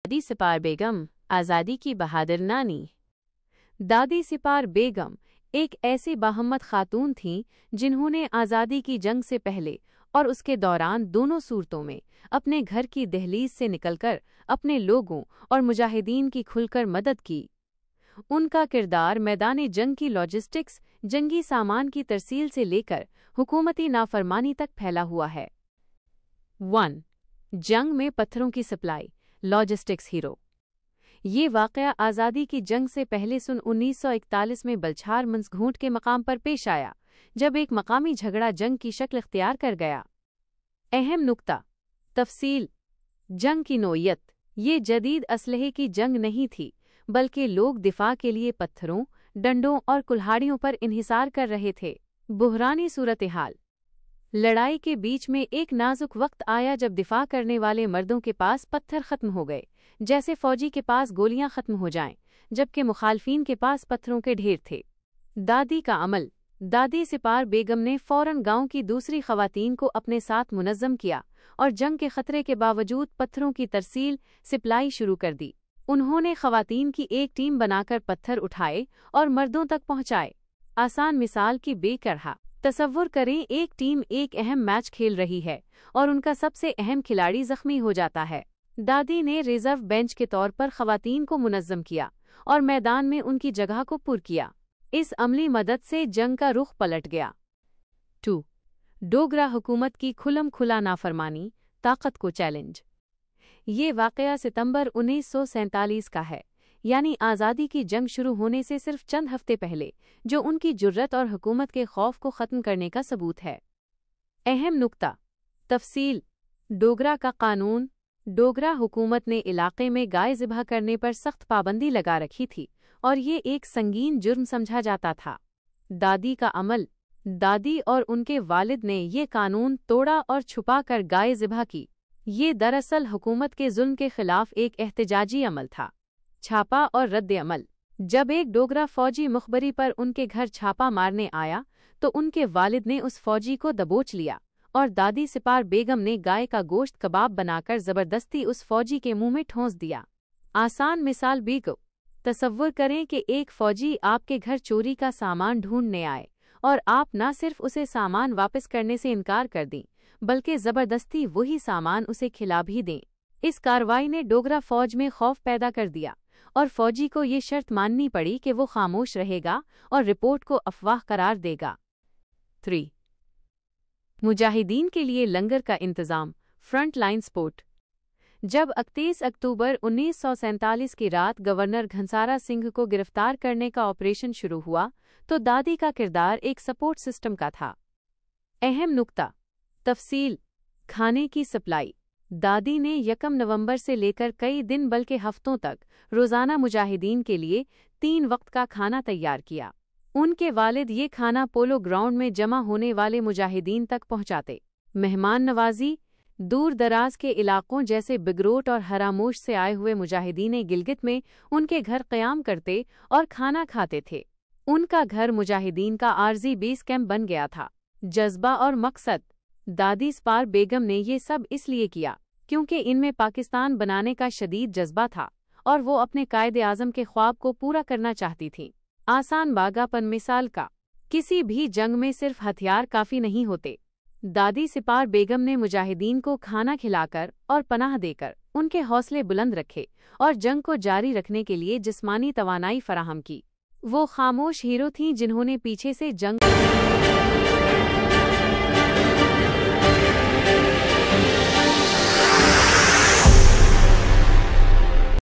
दादी सिपार बेगम, आज़ादी की बहादुर नानी। दादी सिपार बेगम एक ऐसी बाहम्मत खातून थीं जिन्होंने आज़ादी की जंग से पहले और उसके दौरान दोनों सूरतों में अपने घर की दहलीज से निकलकर अपने लोगों और मुजाहिदीन की खुलकर मदद की। उनका किरदार मैदान जंग की लॉजिस्टिक्स, जंगी सामान की तरसील से लेकर हुकूमती नाफरमानी तक फैला हुआ है। 1. जंग में पत्थरों की सप्लाई, लॉजिस्टिक्स हीरो। ये वाक़या आज़ादी की जंग से पहले सन 1941 में बलछार मंसघूंट के मकाम पर पेश आया, जब एक मकामी झगड़ा जंग की शक्ल इख्तियार कर गया। अहम नुक्ता, तफसील। जंग की नोयत, ये जदीद असलहे की जंग नहीं थी, बल्कि लोग दिफा के लिए पत्थरों, डंडों और कुल्हाड़ियों पर इन्हिसार कर रहे थे। बुहरानी सूरत हाल। लड़ाई के बीच में एक नाजुक वक्त आया जब दिफा करने वाले मर्दों के पास पत्थर खत्म हो गए, जैसे फौजी के पास गोलियां खत्म हो जाएं, जबकि मुखालफीन के पास पत्थरों के ढेर थे। दादी का अमल। दादी सिपार बेगम ने फौरन गांव की दूसरी खवातीन को अपने साथ मुनज़्ज़म किया और जंग के खतरे के बावजूद पत्थरों की तरसील, सप्लाई शुरू कर दी। उन्होंने खवातीन की एक टीम बनाकर पत्थर उठाए और मर्दों तक पहुंचाए। आसान मिसाल की बेकरहा। तसव्वुर करें, एक टीम एक अहम मैच खेल रही है और उनका सबसे अहम खिलाड़ी जख्मी हो जाता है। दादी ने रिजर्व बेंच के तौर पर खवातीन को मुनज़्ज़म किया और मैदान में उनकी जगह को पुर किया। इस अमली मदद से जंग का रुख पलट गया। 2. डोगरा हुकूमत की खुलम खुला नाफरमानी, ताकत को चैलेंज। ये वाक़या सितंबर 1947 का है, यानी आज़ादी की जंग शुरू होने से सिर्फ चंद हफ्ते पहले, जो उनकी जुर्रत और हुकूमत के खौफ को ख़त्म करने का सबूत है। अहम नुक्ता, तफसील। डोगरा का कानून। डोगरा हुकूमत ने इलाके में गाय ज़िबह करने पर सख्त पाबंदी लगा रखी थी और ये एक संगीन जुर्म समझा जाता था। दादी का अमल। दादी और उनके वालिद ने ये कानून तोड़ा और छुपा कर गाय ज़िबह की। ये दरअसल हुकूमत के जुल्म के खिलाफ एक एहतजाजी अमल था। छापा और रद्द अमल। जब एक डोगरा फौजी मुखबरी पर उनके घर छापा मारने आया तो उनके वालिद ने उस फौजी को दबोच लिया और दादी सिपार बेगम ने गाय का गोश्त कबाब बनाकर ज़बरदस्ती उस फौजी के मुंह में ठोंस दिया। आसान मिसाल बीगो। तसव्वुर करें कि एक फौजी आपके घर चोरी का सामान ढूंढने आए और आप न सिर्फ उसे सामान वापस करने से इनकार कर दें, बल्कि ज़बरदस्ती वही सामान उसे खिला भी दें। इस कार्रवाई ने डोगरा फौज में खौफ पैदा कर दिया और फौजी को ये शर्त माननी पड़ी कि वो खामोश रहेगा और रिपोर्ट को अफवाह करार देगा। 3. मुजाहिदीन के लिए लंगर का इंतज़ाम, फ्रंट लाइन सपोर्ट। जब 31 अक्टूबर 1947 की रात गवर्नर घनसारा सिंह को गिरफ्तार करने का ऑपरेशन शुरू हुआ तो दादी का किरदार एक सपोर्ट सिस्टम का था। अहम नुक्ता, तफसील। खाने की सप्लाई। दादी ने 1 नवंबर से लेकर कई दिन बल्कि हफ्तों तक रोज़ाना मुजाहिदीन के लिए 3 वक्त का खाना तैयार किया। उनके वालिद ये खाना पोलो ग्राउंड में जमा होने वाले मुजाहिदीन तक पहुंचाते। मेहमान नवाजी। दूर दराज के इलाकों जैसे बिगरोट और हरामोश से आए हुए मुजाहिदीन गिलगित में उनके घर क़याम करते और खाना खाते थे। उनका घर मुजाहिदीन का आर्जी बेस कैंप बन गया था। जज्बा और मकसद। दादी सिपार बेगम ने ये सब इसलिए किया क्योंकि इनमें पाकिस्तान बनाने का शदीद जज्बा था और वो अपने कायदे आज़म के ख्वाब को पूरा करना चाहती थीं। आसान बागापन मिसाल का। किसी भी जंग में सिर्फ हथियार काफ़ी नहीं होते। दादी सिपार बेगम ने मुजाहिदीन को खाना खिलाकर और पनाह देकर उनके हौसले बुलंद रखे और जंग को जारी रखने के लिए जिस्मानी तवानाई फराहम की। वो खामोश हीरो थीं जिन्होंने पीछे से जंग